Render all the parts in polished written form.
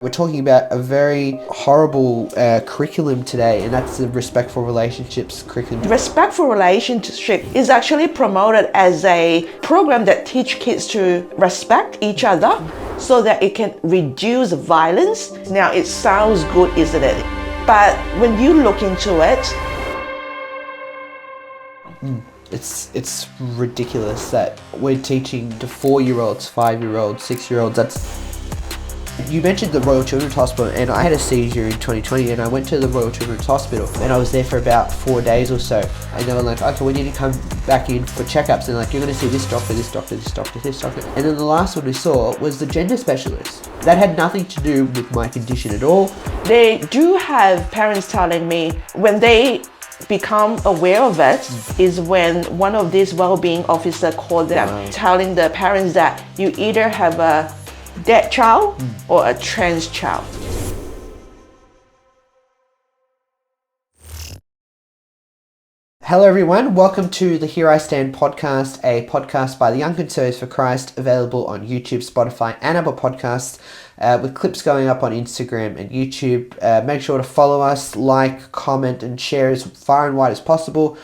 We're talking about a very horrible curriculum today, and that's the respectful relationships curriculum. Respectful relationship is actually promoted as a program that teach kids to respect each other so that it can reduce violence. Now it sounds good, isn't it? But when you look into it, it's ridiculous that we're teaching to 4-year-olds, 5-year-olds, 6-year-olds. You mentioned the Royal Children's Hospital, and I had a seizure in 2020, and I went to the Royal Children's Hospital, and I was there for about 4 days or so, and they were like, okay, we need to come back in for checkups, and like, you're going to see this doctor, this doctor, this doctor, this doctor. And then the last one we saw was the gender specialist. That had nothing to do with my condition at all. they do have parents telling me when they become aware of it is when one of these well-being officers called them, telling the parents that you either have a dead child or a trans child. Hello everyone, welcome to the Here I Stand podcast, a podcast by the Young Conservatives for Christ, available on YouTube, Spotify and Apple Podcasts, with clips going up on Instagram and YouTube. Make sure to follow us, like, comment and share as far and wide as possible,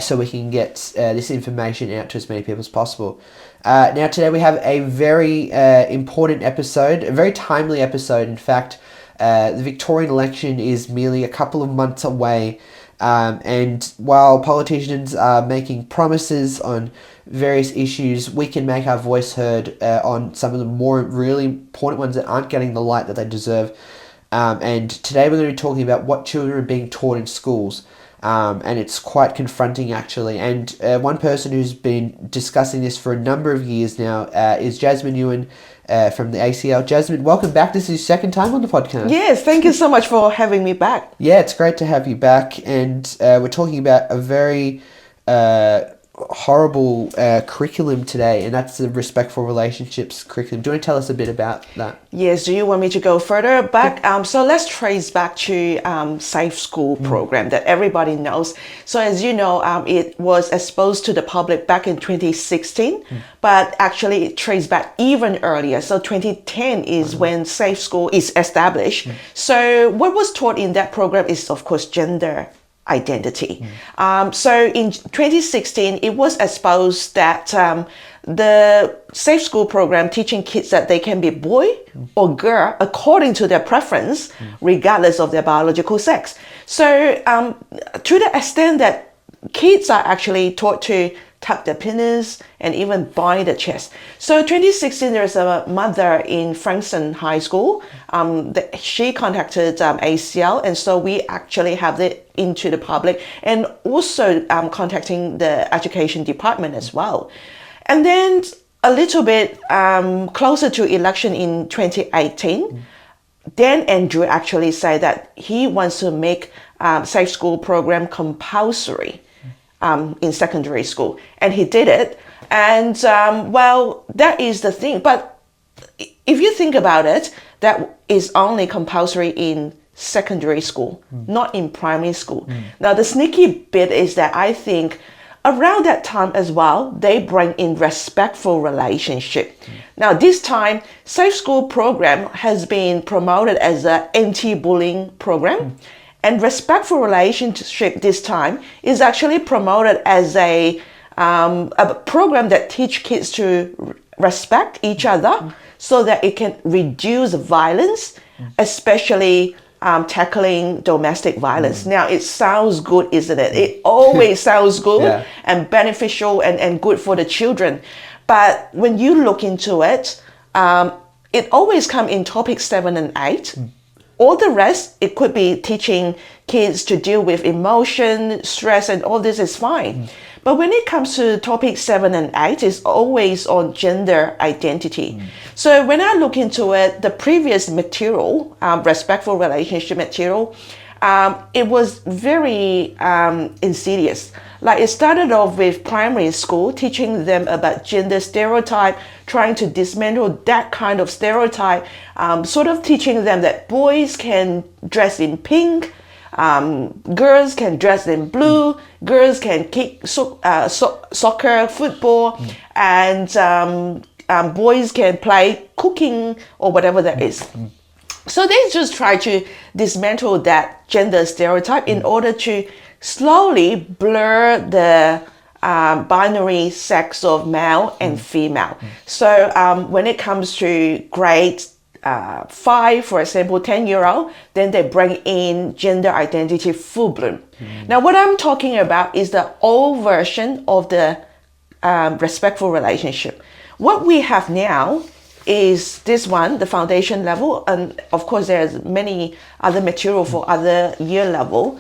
so we can get this information out to as many people as possible. Now today we have a very important episode, a very timely episode. In fact, the Victorian election is merely a couple of months away. And while politicians are making promises on various issues, we can make our voice heard on some of the more really important ones that aren't getting the light that they deserve. And today we're going to be talking about what children are being taught in schools. And it's quite confronting, actually. And one person who's been discussing this for a number of years now is Jasmine Yuen from the ACL. Jasmine, welcome back. This is your second time on the podcast. Yes, thank you so much for having me back. Yeah, it's great to have you back. And we're talking about a very horrible curriculum today, and that's the respectful relationships curriculum. Do you want to tell us a bit about that? Yes, do you want me to go further back? So let's trace back to Safe School program that everybody knows. So as you know, it was exposed to the public back in 2016, but actually it traced back even earlier. So 2010 is when Safe School is established. So what was taught in that program is, of course, gender identity. So in 2016, it was exposed that the Safe School program teaching kids that they can be boy or girl according to their preference, regardless of their biological sex. So to the extent that kids are actually taught to tuck their penis and even bind the chest. So 2016, there's a mother in Frankston High School. She contacted ACL, and so we actually have it into the public, and also contacting the education department as well. And then a little bit closer to election in 2018, Dan Andrew actually said that he wants to make Safe School program compulsory in secondary school, and he did it. And well, that is the thing. But if you think about it, that is only compulsory in secondary school, not in primary school. Now, the sneaky bit is that I think around that time as well, they bring in respectful relationship. Now, this time, Safe School program has been promoted as an anti-bullying program. And respectful relationship this time is actually promoted as a program that teach kids to respect each other so that it can reduce violence, especially tackling domestic violence. Now, it sounds good, isn't it? It always sounds good and beneficial and good for the children. But when you look into it, it always comes in topic 7 and 8. All the rest, it could be teaching kids to deal with emotion, stress, and all this is fine. But when it comes to topic 7 and 8, it's always on gender identity. So when I look into it, the previous material, respectful relationship material, it was very insidious. Like, it started off with primary school, teaching them about gender stereotype, trying to dismantle that kind of stereotype, sort of teaching them that boys can dress in pink, girls can dress in blue, girls can kick soccer, football, and boys can play cooking or whatever that is. So they just try to dismantle that gender stereotype in order to slowly blur the binary sex of male and female. So when it comes to grade 5, for example, 10-year-old, then they bring in gender identity full bloom. Now, what I'm talking about is the old version of the respectful relationship. What we have now is this one, the foundation level, and of course there's many other material for other year level.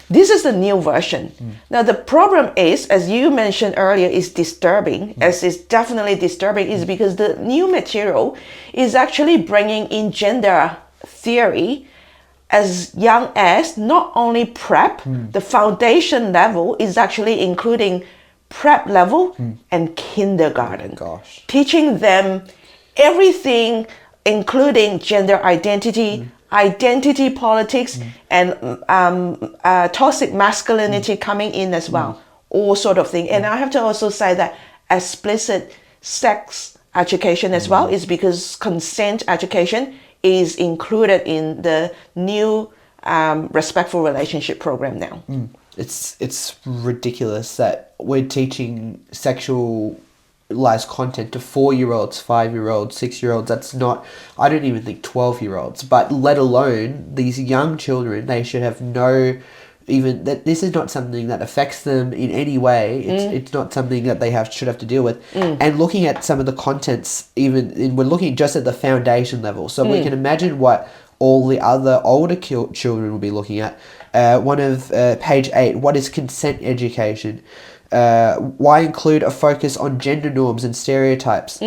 This is the new version. Now the problem is, as you mentioned earlier, is disturbing, as is definitely disturbing, is because the new material is actually bringing in gender theory as young as not only prep, the foundation level is actually including prep level and kindergarten. Gosh. Teaching them everything, including gender identity, identity politics, and toxic masculinity coming in as well, all sort of thing. And I have to also say that explicit sex education as well is because consent education is included in the new respectful relationship program now. It's ridiculous that we're teaching sexualized content to 4-year-olds, 5-year-olds, 6-year-olds. That's not, I don't even think 12-year-olds, but let alone these young children. They should have no, even that this is not something that affects them in any way. It's not something that they should have to deal with. And looking at some of the contents, we're looking just at the foundation level, so we can imagine what all the other older children will be looking at. One of page 8, what is consent education? Why include a focus on gender norms and stereotypes?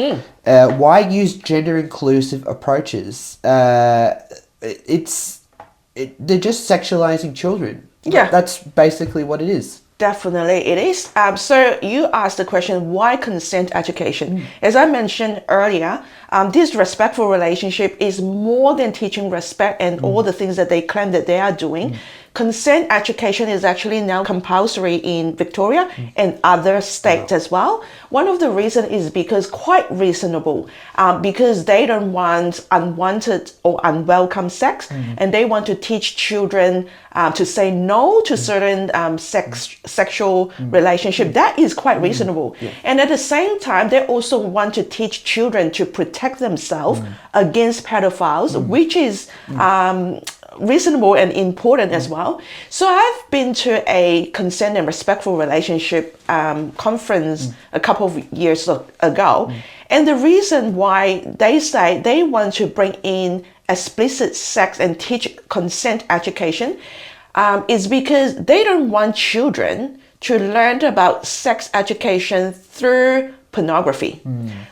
Why use gender inclusive approaches? They're just sexualizing children. Yeah. That's basically what it is. Definitely it is. So you asked the question, why consent education? As I mentioned earlier, this respectful relationship is more than teaching respect and all the things that they claim that they are doing. Consent education is actually now compulsory in Victoria and other states as well. One of the reasons is because quite reasonable, because they don't want unwanted or unwelcome sex, and they want to teach children to say no to certain sexual relationship. That is quite reasonable. And at the same time, they also want to teach children to protect themselves against pedophiles, which is reasonable and important as well. So I've been to a consent and respectful relationship conference a couple of years ago, and the reason why they say they want to bring in explicit sex and teach consent education is because they don't want children to learn about sex education through pornography.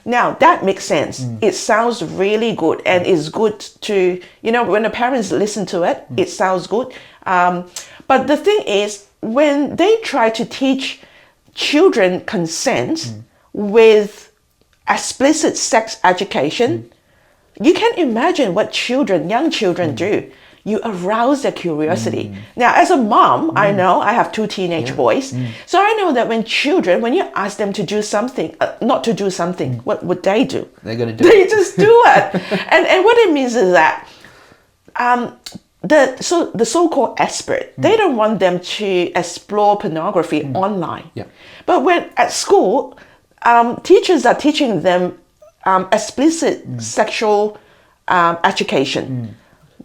Now that makes sense. It sounds really good, and it's good to, when the parents listen to it, it sounds good. But the thing is, when they try to teach children consent with explicit sex education, you can imagine what young children do. You arouse their curiosity. Now, as a mom, I know I have 2 teenage boys. So I know that when you ask them to do something, not to do something, what would they do? They're going to do They it. just do it. and what it means is that the so-called expert, they don't want them to explore pornography online. But when at school, teachers are teaching them explicit sexual education.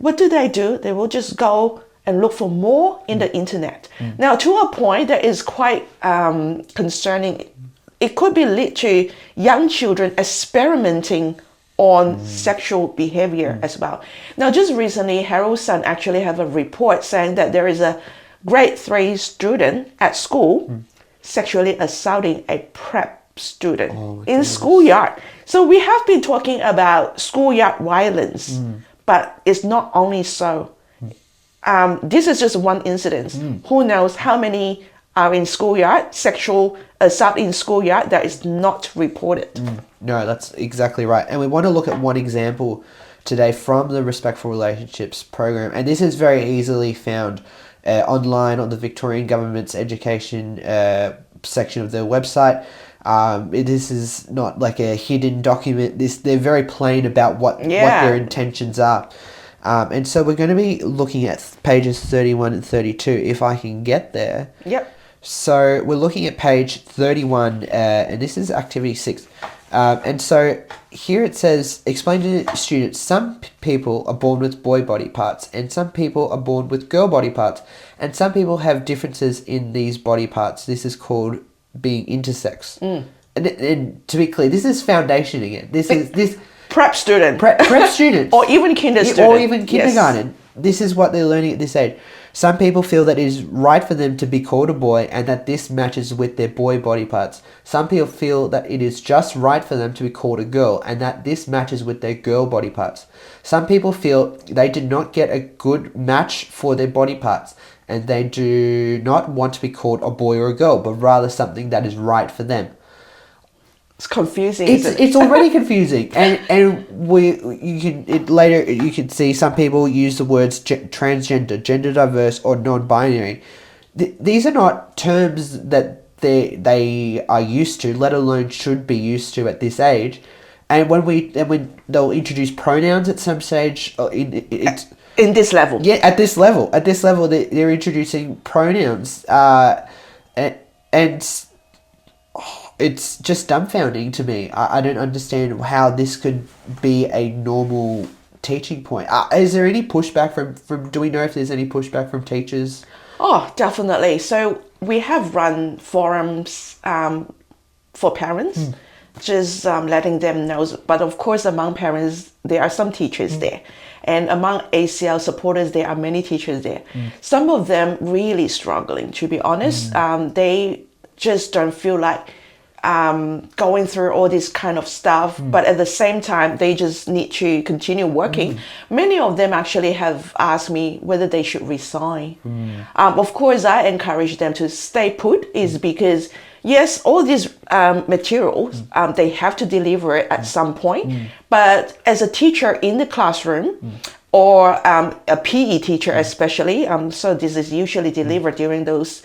What do? They will just go and look for more in the internet. Now, to a point that is quite concerning. It could be lead to young children experimenting on sexual behavior as well. Now, just recently, Harold Sun actually have a report saying that there is a grade 3 student at school sexually assaulting a prep student in schoolyard. So we have been talking about schoolyard violence. But it's not only so. This is just one incident. Who knows how many are in schoolyard, sexual assault in schoolyard that is not reported. No, that's exactly right. And we want to look at one example today from the Respectful Relationships program. And this is very easily found online on the Victorian Government's education section of their website. This is not like a hidden document. They're very plain about what their intentions are. And so we're going to be looking at pages 31 and 32, if I can get there. Yep. So we're looking at page 31, and this is activity 6. And so here it says, explain to students, some people are born with boy body parts, and some people are born with girl body parts, and some people have differences in these body parts. This is called being intersex. And to be clear, this is foundation again. This Prep student. prep students. Or even kindergarten. Or even kindergarten. Yes. This is what they're learning at this age. Some people feel that it is right for them to be called a boy and that this matches with their boy body parts. Some people feel that it is just right for them to be called a girl and that this matches with their girl body parts. Some people feel they did not get a good match for their body parts and they do not want to be called a boy or a girl, but rather something that is right for them. It's confusing. It's already confusing, and later you can see some people use the words transgender, gender diverse, or non-binary. These are not terms that they are used to, let alone should be used to at this age. And when they'll introduce pronouns at some stage, in this level. Yeah, at this level, they're introducing pronouns, and it's just dumbfounding to me. I don't understand how this could be a normal teaching point. Is there any pushback from? Do we know if there's any pushback from teachers? Oh, definitely. So we have run forums for parents, just letting them know. But of course, among parents, there are some teachers there. And among ACL supporters, there are many teachers there. Some of them really struggling, to be honest. They just don't feel like going through all this kind of stuff, but at the same time they just need to continue working. Many of them actually have asked me whether they should resign. Of course, I encourage them to stay put, is because yes, all these materials they have to deliver it at some point, but as a teacher in the classroom or a PE teacher especially, so this is usually delivered during those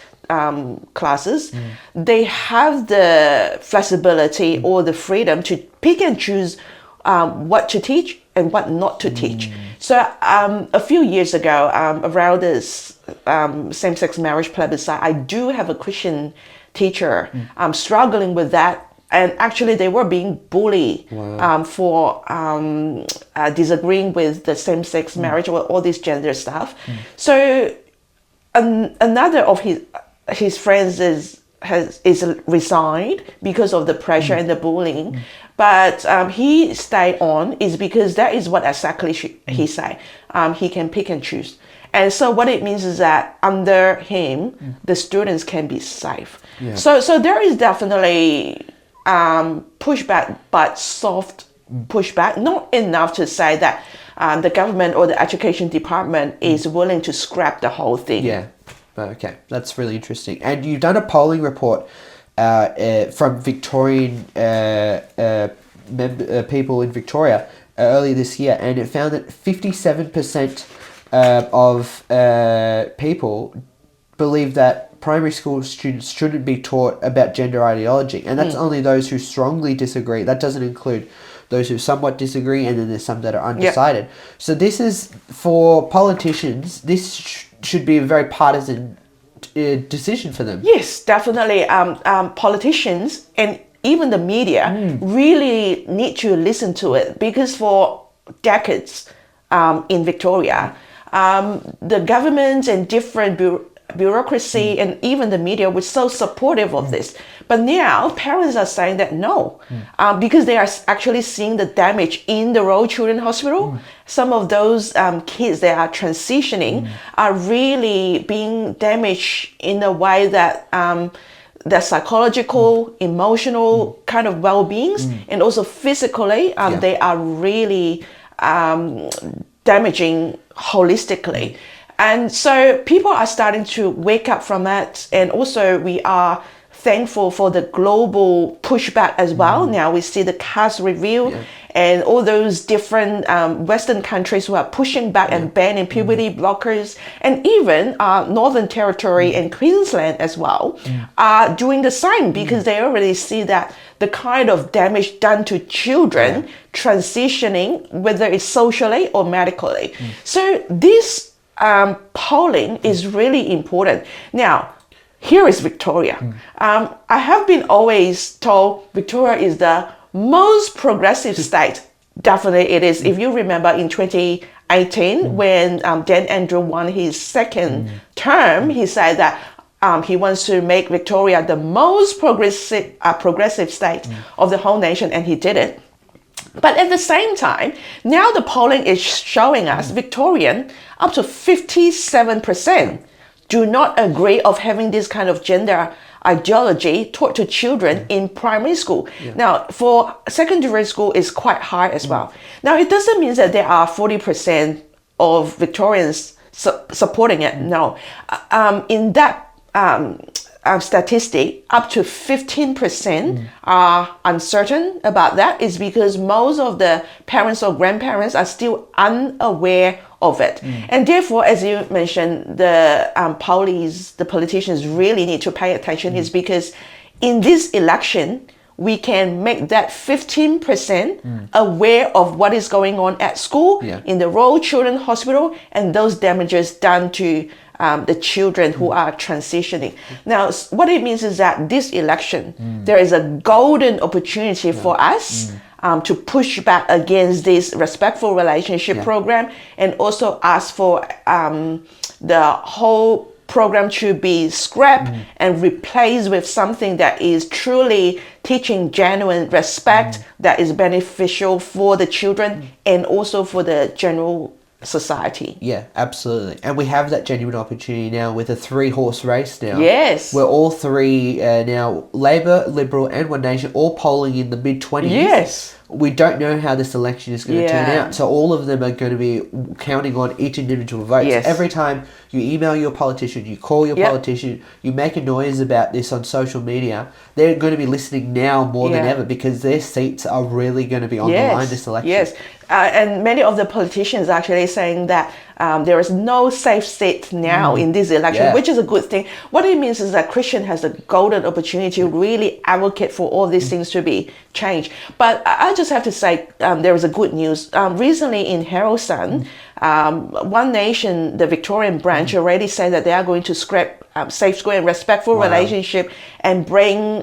classes, they have the flexibility or the freedom to pick and choose what to teach and what not to teach. So a few years ago, around this same-sex marriage plebiscite, I do have a Christian teacher struggling with that. And actually, they were being bullied for disagreeing with the same-sex marriage or all this gender stuff. So another of his friends is resigned because of the pressure and the bullying, but he stayed on is because that is what exactly he said. He can pick and choose, and so what it means is that under him, the students can be safe. So there is definitely pushback, but soft pushback, not enough to say that the government or the education department is willing to scrap the whole thing. Yeah. Okay, that's really interesting. And you've done a polling report from Victorian people in Victoria earlier this year, and it found that 57% of people believe that primary school students shouldn't be taught about gender ideology, and that's only those who strongly disagree. That doesn't include those who somewhat disagree, and then there's some that are undecided. So this is, for politicians, this should be a very partisan decision for them. Yes, definitely. Politicians and even the media really need to listen to it, because for decades in Victoria, the government and different bureaucracy and even the media were so supportive of this. But now parents are saying that no, because they are actually seeing the damage in the Royal Children's Hospital. Some of those kids that are transitioning are really being damaged in a way that their psychological, emotional kind of well-beings, and also physically, they are really damaging holistically. And so people are starting to wake up from it, and also we are thankful for the global pushback as well. Now we see the caste review and all those different Western countries who are pushing back and banning puberty blockers, and even Northern Territory and Queensland as well are doing the same, because they already see that the kind of damage done to children transitioning, whether it's socially or medically. So this polling is really important. Now, here is Victoria. I have been always told Victoria is the most progressive state. Definitely it is. If you remember in 2018, when Dan Andrew won his second term, he said that he wants to make Victoria the most progressive state of the whole nation, and he did it. But at the same time, now the polling is showing us Victorian up to 57% do not agree of having this kind of gender ideology taught to children in primary school. Now, for secondary school, it's quite high as well. Now, it doesn't mean that there are 40% of Victorians supporting it. No. In that statistic, up to 15% are uncertain about that. Is because most of the parents or grandparents are still unaware of it. And therefore, as you mentioned, the politicians really need to pay attention, is because in this election, we can make that 15% aware of what is going on at school, in the Royal Children's Hospital, and those damages done to the children who are transitioning. Now, what it means is that this election, there is a golden opportunity for us to push back against this respectful relationship program, and also ask for the whole program to be scrapped and replaced with something that is truly teaching genuine respect that is beneficial for the children and also for the general society. Yeah, absolutely. And we have that genuine opportunity now with a 3-horse race now. Yes. Where all three now, Labor, Liberal and One Nation, all polling in the mid-20s. Yes. We don't know how this election is going to turn out. So all of them are going to be counting on each individual vote. Yes. Every time you email your politician, you call your politician, you make a noise about this on social media, they're going to be listening now more than ever, because their seats are really going to be on the line this election. Yes. And many of the politicians are actually saying that there is no safe seat now in this election, which is a good thing. What it means is that Christian has a golden opportunity to really advocate for all these things to be changed. But I just have to say there is a good news. Recently in Herald Sun, One Nation, the Victorian branch, already said that they are going to scrap safe school and respectful relationship and bring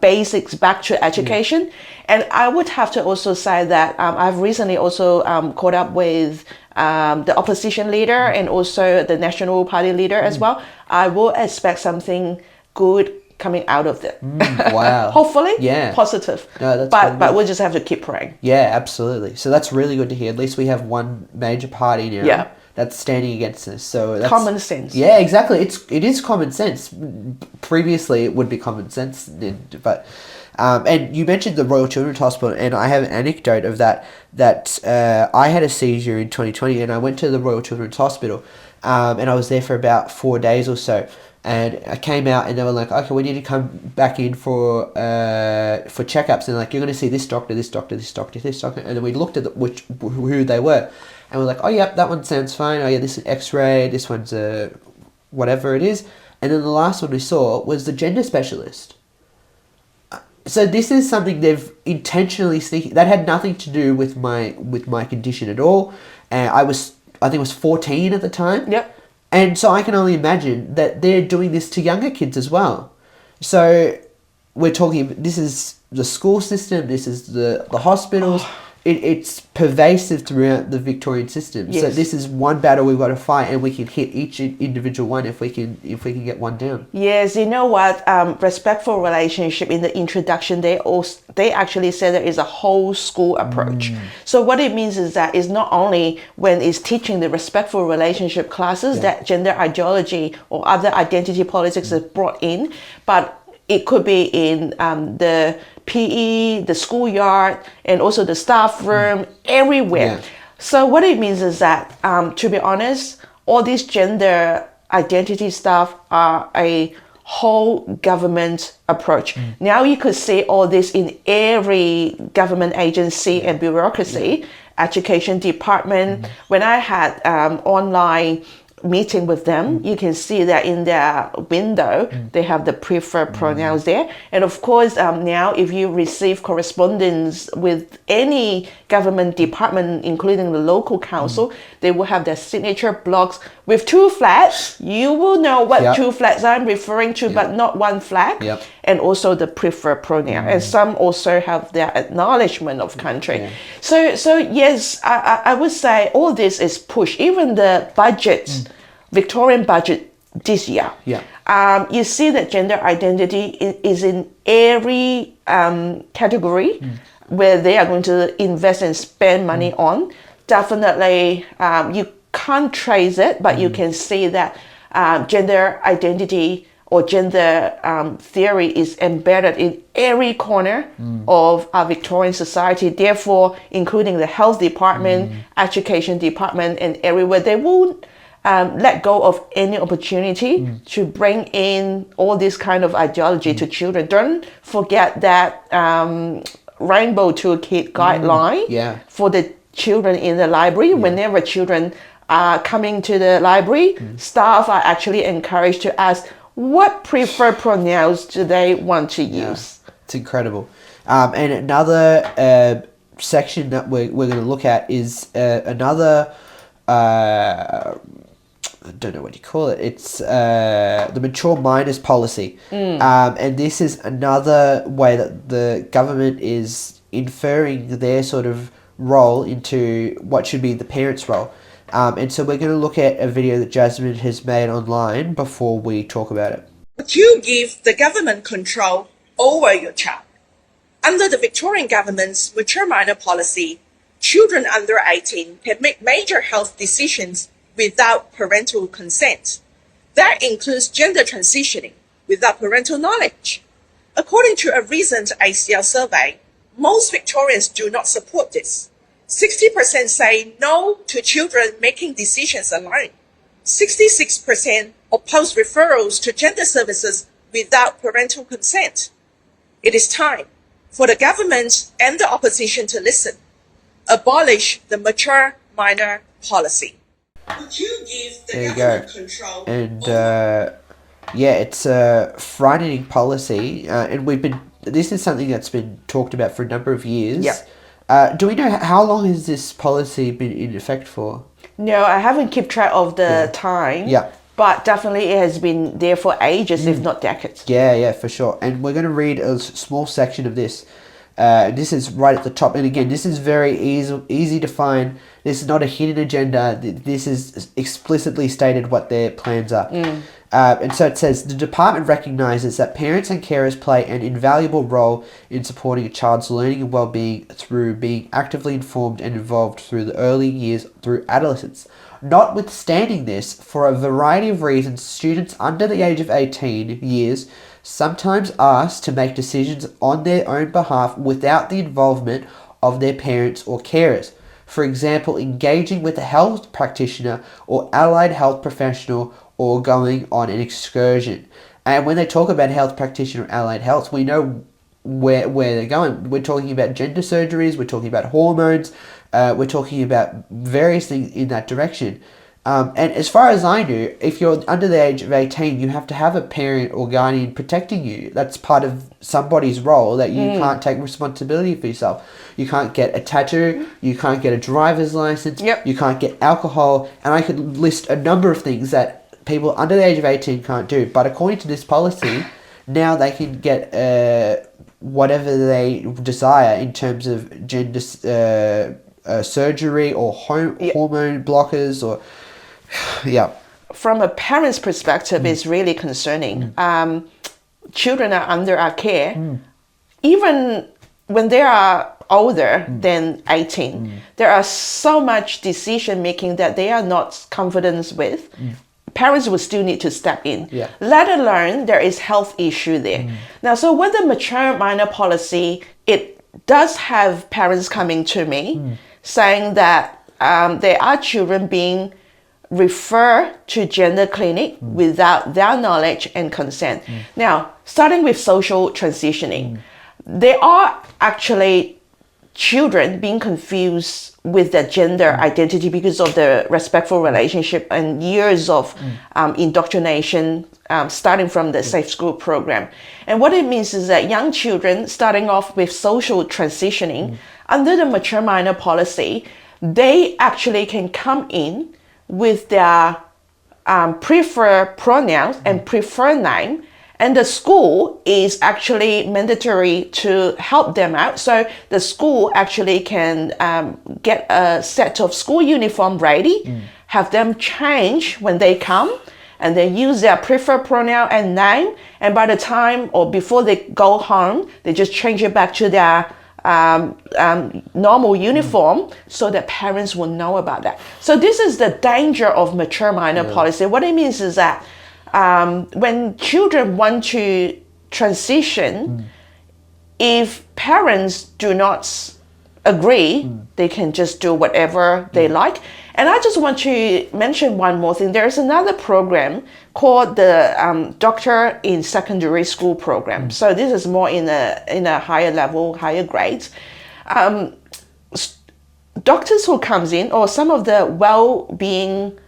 basics back to education. And I would have to also say that I've recently also caught up with the opposition leader and also the National Party leader as well. I will expect something good coming out of it. Wow. Hopefully, positive. No, that's but we'll just have to keep praying. Yeah, absolutely. So that's really good to hear. At least we have one major party now that's standing against us. So that's common sense. Yeah, exactly. It is common sense. Previously, it would be common sense, but. And you mentioned the Royal Children's Hospital, and I have an anecdote of that I had a seizure in 2020, and I went to the Royal Children's Hospital, and I was there for about 4 days or so, and I came out, and they were like, okay, we need to come back in for checkups, and like, you're going to see this doctor, this doctor, this doctor, this doctor, and then we looked at who they were, and we're like, oh yeah, that one sounds fine, oh yeah, this is an X-ray, this one's a whatever it is, and then the last one we saw was the gender specialist. So this is something they've intentionally sneaking. That had nothing to do with my condition at all. And I think it was 14 at the time. Yep. And so I can only imagine that they're doing this to younger kids as well. So we're talking. This is the school system. This is the hospitals. It's pervasive throughout the Victorian system. Yes. So this is one battle we've got to fight, and we can hit each individual one if we can get one down. Yes, you know what? Respectful relationship, in the introduction, they actually said there is a whole school approach. So what it means is that it's not only when it's teaching the respectful relationship classes that gender ideology or other identity politics is brought in, but it could be in the PE, the schoolyard, and also the staff room, everywhere. So what it means is that, to be honest, all these gender identity stuff are a whole government approach. Now you could see all this in every government agency and bureaucracy, education department. When I had online meeting with them, you can see that in their window they have the preferred pronouns there. And of course, now if you receive correspondence with any government department, including the local council, they will have their signature blocks with two flags. You will know what two flags I'm referring to, but not one flag. And also the preferred pronoun. And some also have their acknowledgement of country. So yes, I would say all this is pushed. Even the budget, Victorian budget this year. You see that gender identity is in every category where they are going to invest and spend money on. Definitely, you can't trace it, but you can see that gender identity or gender theory is embedded in every corner of our Victorian society. Therefore, including the health department, education department, and everywhere, they won't let go of any opportunity to bring in all this kind of ideology to children. Don't forget that Rainbow Toolkit guideline for the children in the library. Whenever children are coming to the library, staff are actually encouraged to ask, what preferred pronouns do they want to use? It's incredible. And another section that we're going to look at is another, I don't know what you call it. It's the mature minors policy. And this is another way that the government is inferring their sort of role into what should be the parents' role. And so we're going to look at a video that Jasmine has made online before we talk about it. But you give the government control over your child. Under the Victorian government's mature minor policy, children under 18 can make major health decisions without parental consent. That includes gender transitioning without parental knowledge. According to a recent ACL survey, most Victorians do not support this. 60% say no to children making decisions alone. 66% oppose referrals to gender services without parental consent. It is time for the government and the opposition to listen. Abolish the mature minor policy. Would you give the government control? And it's a frightening policy, and this is something that's been talked about for a number of years. Do we know how long has this policy been in effect for? No, I haven't kept track of the time. But definitely it has been there for ages, if not decades. Yeah, for sure. And we're going to read a small section of this. This is right at the top. And again, this is very easy to find. This is not a hidden agenda. This is explicitly stated what their plans are. And so it says, the department recognises that parents and carers play an invaluable role in supporting a child's learning and well-being through being actively informed and involved through the early years through adolescence. Notwithstanding this, for a variety of reasons, students under the age of 18 years sometimes asked to make decisions on their own behalf without the involvement of their parents or carers. For example, engaging with a health practitioner or allied health professional or going on an excursion. And when they talk about health practitioner or allied health, we know where they're going. We're talking about gender surgeries, we're talking about hormones, we're talking about various things in that direction. And as far as I know, if you're under the age of 18, you have to have a parent or guardian protecting you. That's part of somebody's role, that you can't take responsibility for yourself. You can't get a tattoo, you can't get a driver's license, you can't get alcohol, and I could list a number of things that people under the age of 18 can't do. But according to this policy, now they can get whatever they desire in terms of gender surgery or hormone blockers or From a parent's perspective, it's really concerning. Children are under our care. Even when they are older than 18, there are so much decision making that they are not confident with. Parents will still need to step in, let alone there is health issue there. Now, so with the mature minor policy, it does have parents coming to me saying that there are children being refer to gender clinic without their knowledge and consent. Now, starting with social transitioning, there are actually children being confused with their gender identity because of the respectful relationship and years of indoctrination, starting from the Safe School program. And what it means is that young children starting off with social transitioning under the mature minor policy, they actually can come in with their preferred pronouns and preferred name, and the school is actually mandatory to help them out. So the school actually can get a set of school uniform ready, have them change when they come, and they use their preferred pronoun and name. And by the time or before they go home, they just change it back to their normal uniform, so that parents will know about that. So this is the danger of mature minor policy. What it means is that when children want to transition, if parents do not agree, they can just do whatever they like. And I just want to mention one more thing. There's another program called the Doctor in Secondary School program. So this is more in a higher level, higher grades. Doctors who comes in, or some of the well-being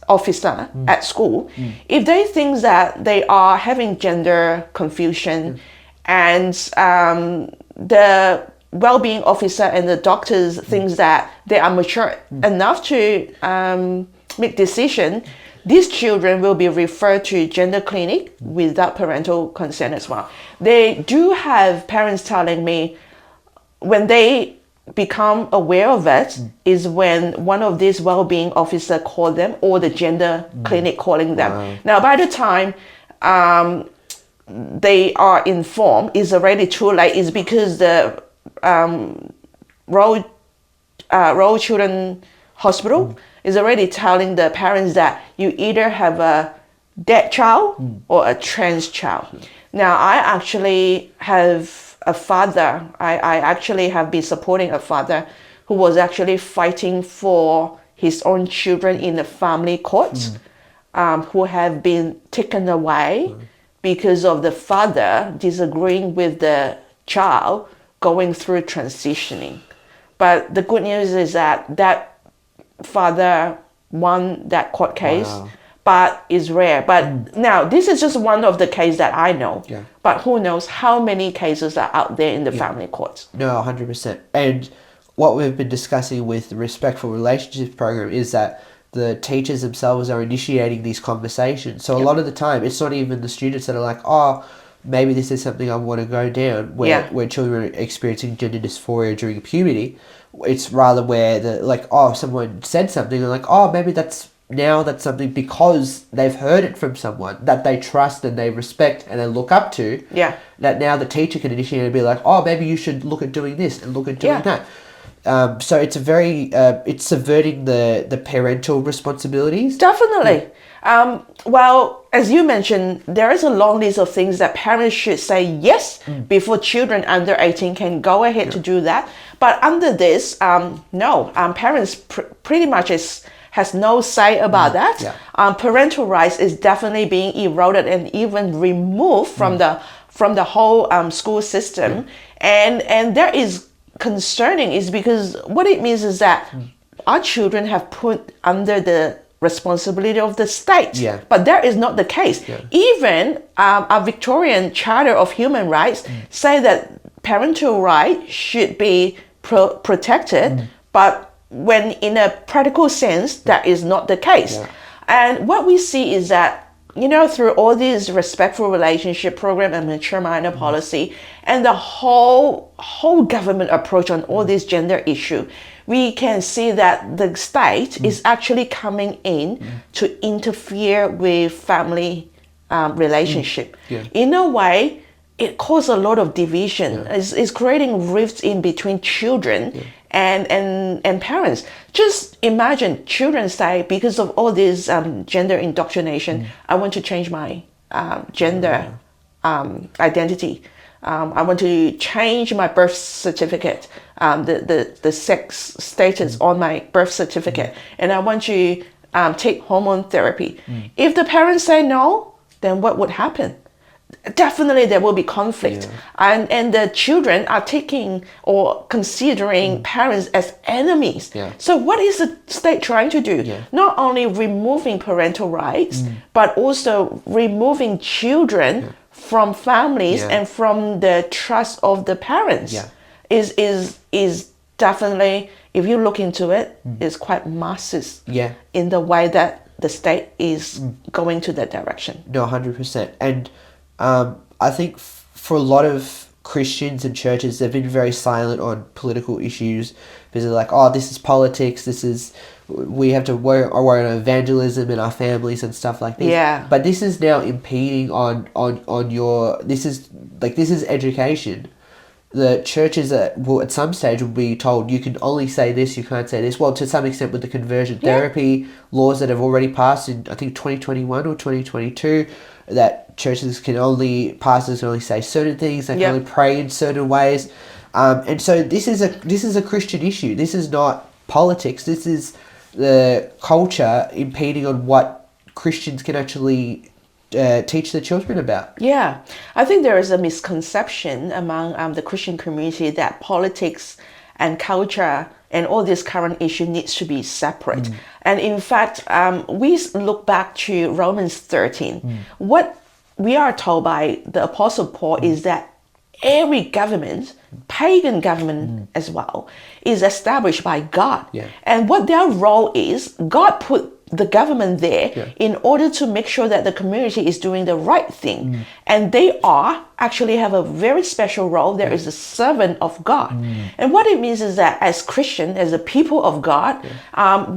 officer at school, if they think that they are having gender confusion, and the well-being officer and the doctors thinks that they are mature enough to make decision, these children will be referred to gender clinic without parental consent as well. They do have parents telling me when they become aware of it is when one of these well-being officer call them, or the gender clinic calling them. Wow. Now, by the time they are informed, it's already too late. It's because the Royal Children Hospital is already telling the parents that you either have a dead child or a trans child. Now, I actually have a father. I actually have been supporting a father who was actually fighting for his own children in the family courts, who have been taken away because of the father disagreeing with the child going through transitioning. But the good news is that that father won that court case. Wow. But it's rare. But now, this is just one of the cases that I know. Yeah. But who knows how many cases are out there in the family courts. No, 100%. And what we've been discussing with the Respectful Relationships program is that the teachers themselves are initiating these conversations. So a lot of the time, it's not even the students that are like, oh, maybe this is something I want to go down, where children are experiencing gender dysphoria during puberty. It's rather where someone said something, and like, oh, maybe that's something because they've heard it from someone that they trust and they respect and they look up to. Yeah. That now the teacher can initiate and be like, oh, maybe you should look at doing this and look at doing that. So it's a very it's subverting the parental responsibilities. Definitely. Well, as you mentioned, there is a long list of things that parents should say yes before children under 18 can go ahead to do that. But under this, no, parents pretty much has no say about that. Yeah. Parental rights is definitely being eroded and even removed from the whole school system. Yeah. And there is concerning is because what it means is that our children have put under the responsibility of the state. Yeah. But that is not the case. Yeah. Even our Victorian Charter of Human Rights say that parental rights should be protected, but when in a practical sense, that is not the case. Yeah. And what we see is that, through all these respectful relationship program and mature minor policy and the whole government approach on all this gender issue, we can see that the state is actually coming in to interfere with family relationship. Yeah. In a way, it caused a lot of division. Yeah. It's creating rifts in between children and parents. Just imagine children say, because of all this gender indoctrination, I want to change my gender identity. I want to change my birth certificate, the sex status on my birth certificate, and I want to take hormone therapy. If the parents say no, then what would happen? Definitely there will be conflict, and the children are taking or considering parents as enemies. So what is the state trying to do? Not only removing parental rights, but also removing children from families and from the trust of the parents. Is definitely, if you look into it, is quite massive in the way that the state is going to that direction. No, 100%. And I think for a lot of Christians and churches, they've been very silent on political issues because they're like, oh, this is politics, we have to worry on evangelism in our families and stuff like this. But this is now impeding on your, this is education. The churches will at some stage will be told you can only say this, you can't say this. Well, to some extent with the conversion therapy laws that have already passed in, I think, 2021 or 2022, that pastors can only say certain things, they can only pray in certain ways. And so this is a Christian issue. This is not politics. This is the culture impeding on what Christians can actually teach the children about. I think there is a misconception among the Christian community that politics and culture and all this current issue needs to be separate. And in fact, we look back to Romans 13. What we are told by the Apostle Paul is that every government, pagan government as well, is established by God. And what their role is, God put the government there in order to make sure that the community is doing the right thing. And they actually have a very special role. There is a servant of God. And what it means is that as Christian, as a people of God,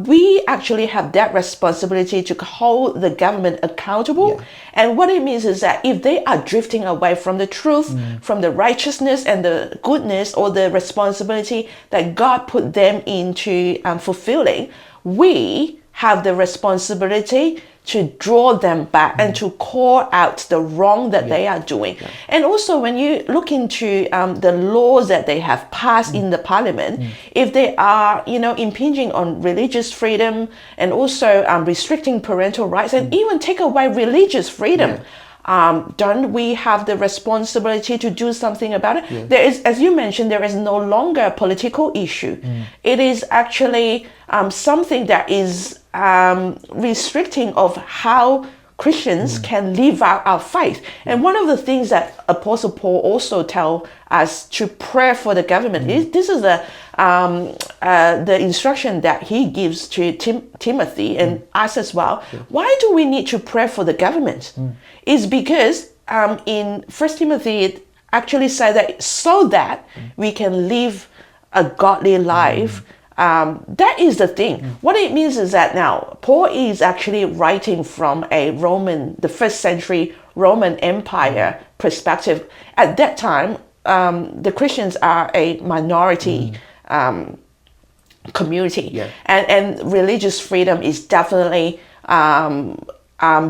we actually have that responsibility to hold the government accountable. And what it means is that if they are drifting away from the truth, from the righteousness and the goodness or the responsibility that God put them into fulfilling, we have the responsibility to draw them back and to call out the wrong that they are doing. And also when you look into the laws that they have passed in the parliament, if they are, impinging on religious freedom and also restricting parental rights and even take away religious freedom, don't we have the responsibility to do something about it? There is, as you mentioned, there is no longer a political issue. It is actually something that is restricting of how Christians can live out our faith. And one of the things that Apostle Paul also tells us to pray for the government is, this is the instruction that he gives to Timothy and us as well. Why do we need to pray for the government? It's because in 1 Timothy it actually says that so that we can live a godly life. That is the thing. What it means is that now Paul is actually writing from the first century Roman Empire perspective. At that time, the Christians are a minority community, and religious freedom is definitely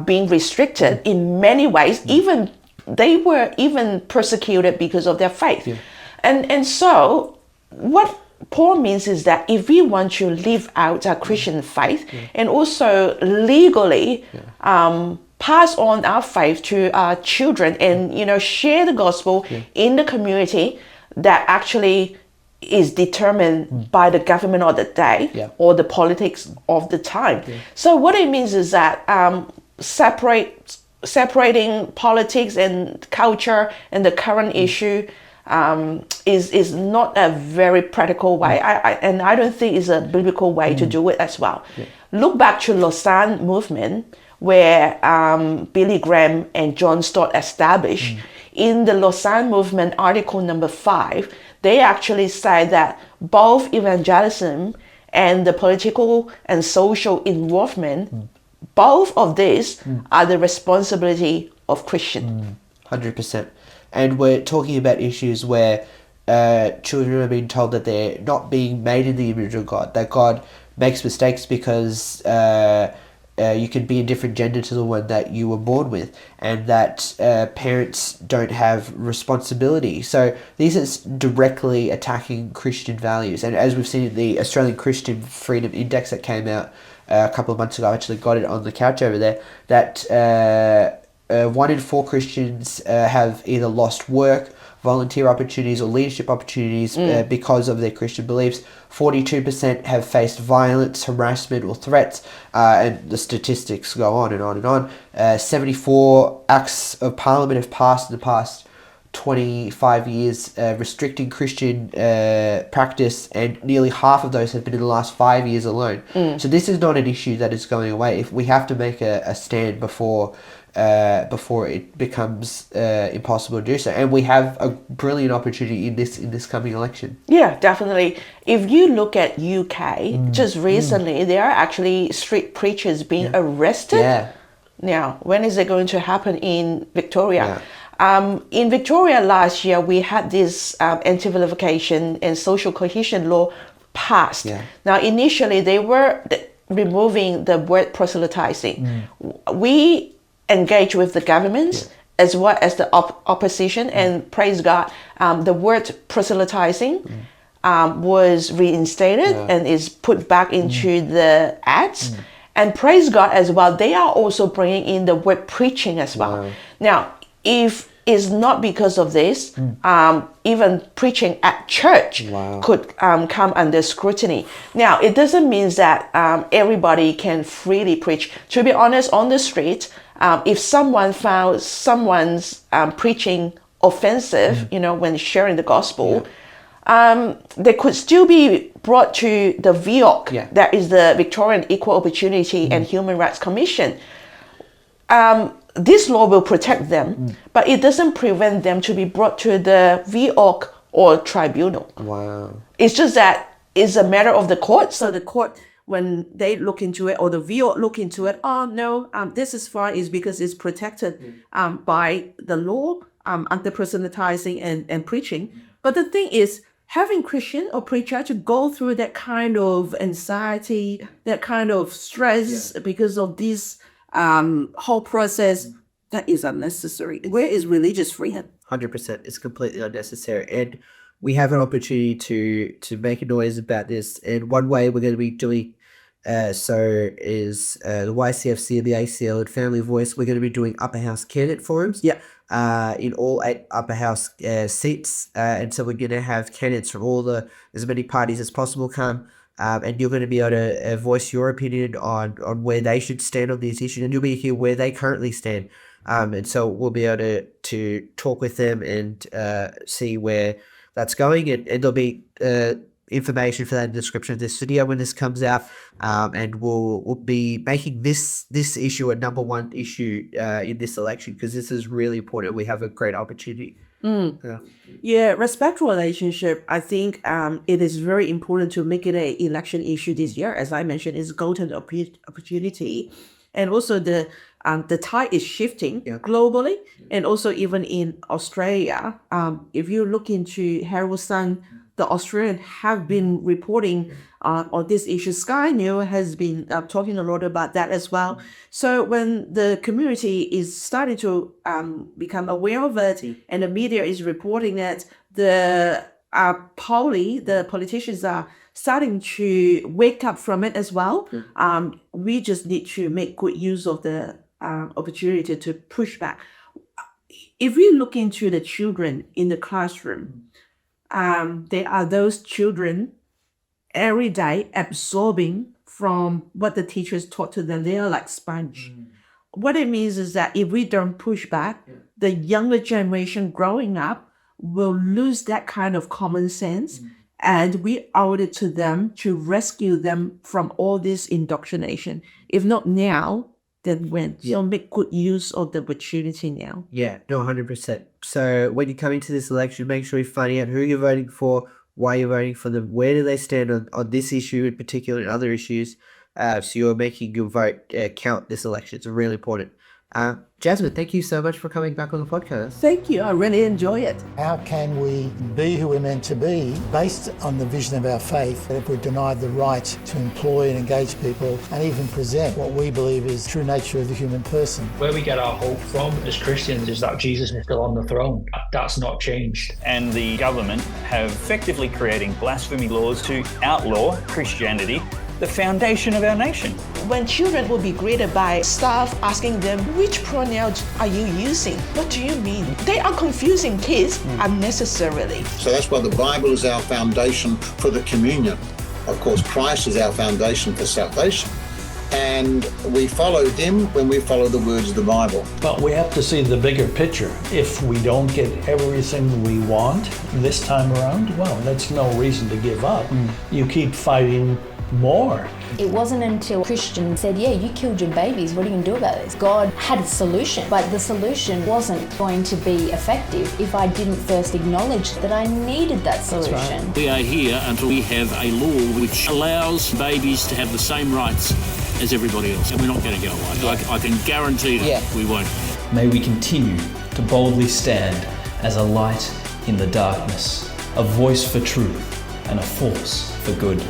being restricted in many ways. Even they were even persecuted because of their faith, and so what Paul means is that if we want to live out our Christian faith and also legally pass on our faith to our children and share the gospel in the community that actually is determined by the government of the day or the politics of the time. So what it means is that separating politics and culture and the current issue is not a very practical way, and I don't think it's a biblical way to do it as well. Look back to Lausanne movement, where Billy Graham and John Stott established. In the Lausanne movement, article number 5, they actually say that both evangelism and the political and social involvement, both of these are the responsibility of Christian. 100%. And we're talking about issues where children are being told that they're not being made in the image of God, that God makes mistakes because you can be a different gender to the one that you were born with, and that parents don't have responsibility. So these are directly attacking Christian values. And as we've seen in the Australian Christian Freedom Index that came out a couple of months ago, I actually got it on the couch over there, that 1 in 4 Christians have either lost work, volunteer opportunities, or leadership opportunities because of their Christian beliefs. 42% have faced violence, harassment, or threats, and the statistics go on and on and on. 74 acts of parliament have passed in the past 25 years restricting Christian practice, and nearly half of those have been in the last 5 years alone. So this is not an issue that is going away. If we have to make a stand before it becomes impossible to do so, and we have a brilliant opportunity in this coming election. Yeah, definitely. If you look at UK, just recently, there are actually street preachers being arrested. Yeah. Now, when is it going to happen in Victoria? In Victoria last year, we had this anti-vilification and social cohesion law passed. Yeah. Now, initially, they were removing the word proselytizing. We engage with the government as well as the opposition, and praise God, the word proselytizing was reinstated and is put back into the ads. And praise God as well, they are also bringing in the word preaching as well. Wow. Now, if it's not because of this, even preaching at church could come under scrutiny. Now, it doesn't mean that everybody can freely preach. To be honest, on the street, if someone found someone's preaching offensive, when sharing the gospel, they could still be brought to the VOC, that is the Victorian Equal Opportunity and Human Rights Commission. This law will protect them, but it doesn't prevent them to be brought to the VOC or tribunal. Wow. It's just that it's a matter of the court. So the court, when they look into it, or the VOC look into it, oh no, this is fine, is because it's protected by the law, under proselytizing and preaching. But the thing is, having Christian or preacher to go through that kind of anxiety, that kind of stress because of this whole process, that is unnecessary. Where is religious freedom? 100%. It's completely unnecessary. And we have an opportunity to make a noise about this. And one way we're going to be doing so is the YCFC and the ACL and Family Voice. We're going to be doing upper house candidate forums. In all 8 upper house seats. And so we're going to have candidates from as many parties as possible come. And you're going to be able to voice your opinion on where they should stand on these issues, and you'll be here where they currently stand. And so we'll be able to talk with them and see where that's going. And there'll be information for that in the description of this video when this comes out. And we'll be making this issue a number one issue in this election, because this is really important. We have a great opportunity. Yeah, respectful relationship, I think it is very important to make it an election issue this year. As I mentioned, it's golden opportunity. And also the tide is shifting globally, and also even in Australia. If you look into Herald Sun, the Australian have been reporting on this issue. Sky News has been talking a lot about that as well. So when the community is starting to become aware of it, and the media is reporting that the politicians are starting to wake up from it as well, we just need to make good use of the opportunity to push back. If we look into the children in the classroom, there are those children every day absorbing from what the teachers taught to them. They are like sponge. What it means is that if we don't push back, the younger generation growing up will lose that kind of common sense, and we owe it to them to rescue them from all this indoctrination. If not now, then when? So make good use of the opportunity now. Yeah, no, 100%. So when you're coming to this election, make sure you're finding out who you're voting for, why you're voting for them, where do they stand on this issue in particular and other issues. So you're making your vote count this election. It's really important. Jasmine, thank you so much for coming back on the podcast. Thank you. I really enjoy it. How can we be who we're meant to be based on the vision of our faith? If we're denied the right to employ and engage people and even present what we believe is true nature of the human person. Where we get our hope from as Christians is that Jesus is still on the throne. That's not changed. And the government have effectively creating blasphemy laws to outlaw Christianity, the foundation of our nation. When children will be greeted by staff asking them, which pronouns are you using? What do you mean? They are confusing kids unnecessarily. So that's why the Bible is our foundation for the communion. Of course, Christ is our foundation for salvation. And we follow him when we follow the words of the Bible. But we have to see the bigger picture. If we don't get everything we want this time around, well, that's no reason to give up. You keep fighting more. It wasn't until Christians said, yeah, you killed your babies, what are you going to do about this? God had a solution, but the solution wasn't going to be effective if I didn't first acknowledge that I needed that solution. Right. We are here until we have a law which allows babies to have the same rights as everybody else, and we're not going to go away. I can guarantee that we won't. May we continue to boldly stand as a light in the darkness, a voice for truth and a force for good.